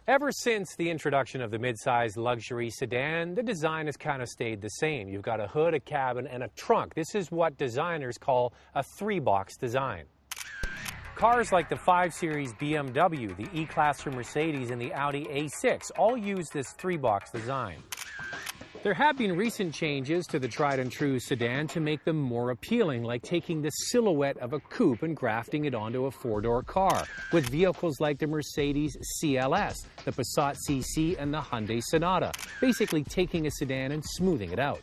Ever since the introduction of the midsize luxury sedan, the design has kind of stayed the same. You've got a hood, a cabin, and a trunk. This is what designers call a three-box design. Cars like the 5 Series BMW, the E-Class from Mercedes, and the Audi A6 all use this three-box design. There have been recent changes to the tried-and-true sedan to make them more appealing, like taking the silhouette of a coupe and grafting it onto a four-door car, with vehicles like the Mercedes CLS, the Passat CC, and the Hyundai Sonata, basically taking a sedan and smoothing it out.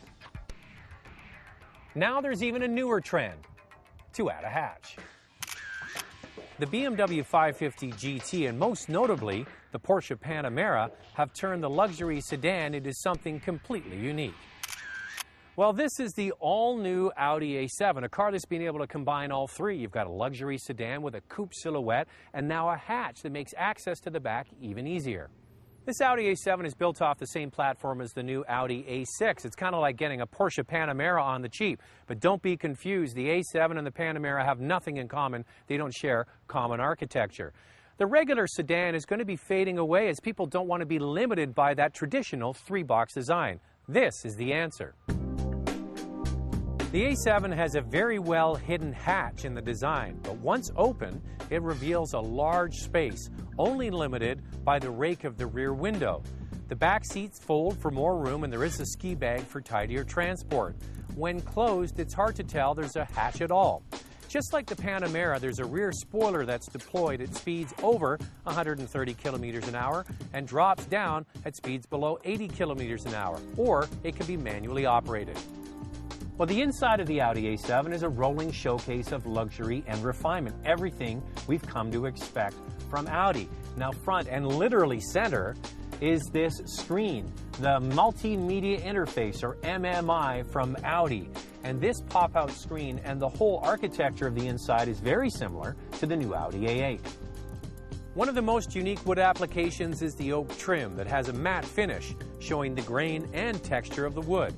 Now there's even a newer trend, to add a hatch. The BMW 550 GT and most notably the Porsche Panamera have turned the luxury sedan into something completely unique. Well, this is the all-new Audi A7, a car that's been able to combine all three. You've got a luxury sedan with a coupe silhouette and now a hatch that makes access to the back even easier. This Audi A7 is built off the same platform as the new Audi A6. It's kind of like getting a Porsche Panamera on the cheap. But don't be confused. The A7 and the Panamera have nothing in common. They don't share common architecture. The regular sedan is going to be fading away as people don't want to be limited by that traditional three-box design. This is the answer. The A7 has a very well hidden hatch in the design, but once open, it reveals a large space, only limited by the rake of the rear window. The back seats fold for more room and there is a ski bag for tidier transport. When closed, it's hard to tell there's a hatch at all. Just like the Panamera, there's a rear spoiler that's deployed at speeds over 130 kilometers an hour and drops down at speeds below 80 kilometers an hour, or it can be manually operated. Well, the inside of the Audi A7 is a rolling showcase of luxury and refinement, everything we've come to expect from Audi. Now, front and literally center is this screen, the multimedia interface, or MMI, from Audi. And this pop-out screen and the whole architecture of the inside is very similar to the new Audi A8. One of the most unique wood applications is the oak trim that has a matte finish, showing the grain and texture of the wood.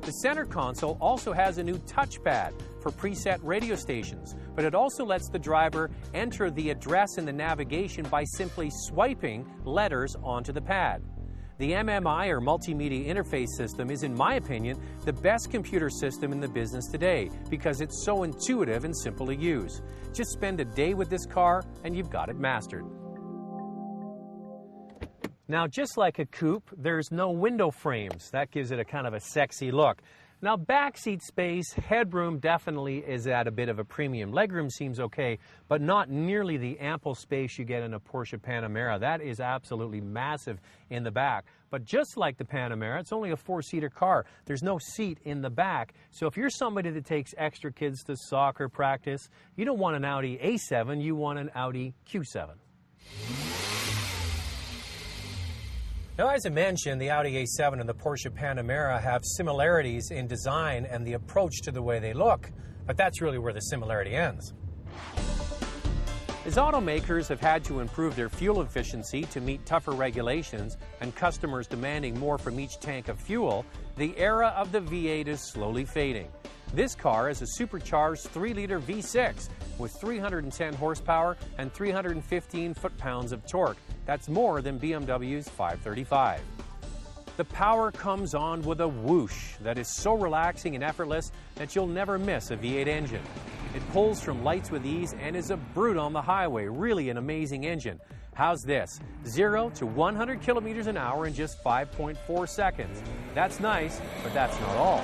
The center console also has a new touchpad for preset radio stations, but it also lets the driver enter the address in the navigation by simply swiping letters onto the pad. The MMI, or Multimedia Interface System, is, in my opinion, the best computer system in the business today because it's so intuitive and simple to use. Just spend a day with this car and you've got it mastered. Now, just like a coupe, there's no window frames. That gives it a kind of a sexy look. Now, backseat space, headroom definitely is at a bit of a premium. Legroom seems okay, but not nearly the ample space you get in a Porsche Panamera. That is absolutely massive in the back. But just like the Panamera, it's only a four-seater car. There's no seat in the back. So if you're somebody that takes extra kids to soccer practice, you don't want an Audi A7, you want an Audi Q7. Now, as I mentioned, the Audi A7 and the Porsche Panamera have similarities in design and the approach to the way they look, but that's really where the similarity ends. As automakers have had to improve their fuel efficiency to meet tougher regulations and customers demanding more from each tank of fuel, the era of the V8 is slowly fading. This car is a supercharged 3-liter V6 with 310 horsepower and 315 foot-pounds of torque. That's more than BMW's 535. The power comes on with a whoosh that is so relaxing and effortless that you'll never miss a V8 engine. It pulls from lights with ease and is a brute on the highway. Really an amazing engine. How's this? 0 to 100 kilometers an hour in just 5.4 seconds. That's nice, but that's not all.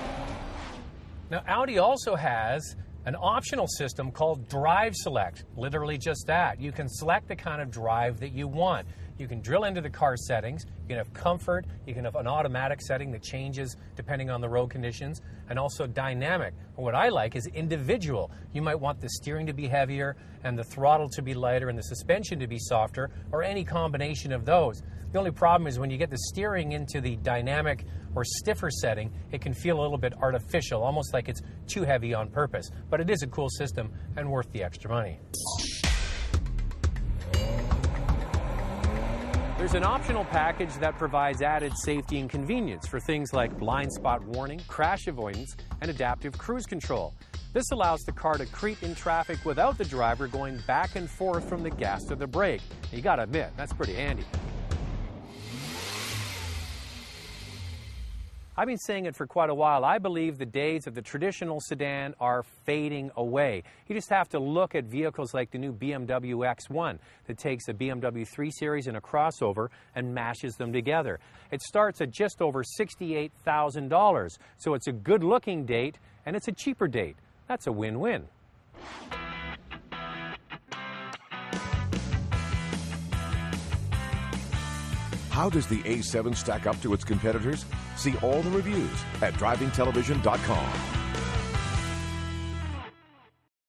Now, Audi also has an optional system called Drive Select. Literally just that. You can select the kind of drive that you want. You can drill into the car settings. You can have comfort. You can have an automatic setting that changes depending on the road conditions, and also dynamic. What I like is individual. You might want the steering to be heavier and the throttle to be lighter and the suspension to be softer, or any combination of those. The only problem is when you get the steering into the dynamic or stiffer setting, it can feel a little bit artificial, almost like it's too heavy on purpose. But it is a cool system and worth the extra money. There's an optional package that provides added safety and convenience for things like blind spot warning, crash avoidance, and adaptive cruise control. This allows the car to creep in traffic without the driver going back and forth from the gas to the brake. You gotta admit, that's pretty handy. I've been saying it for quite a while. I believe the days of the traditional sedan are fading away. You just have to look at vehicles like the new BMW X1 that takes a BMW 3 Series and a crossover and mashes them together. It starts at just over $68,000, so it's a good-looking date and it's a cheaper date. That's a win-win. How does the A7 stack up to its competitors? See all the reviews at drivingtelevision.com.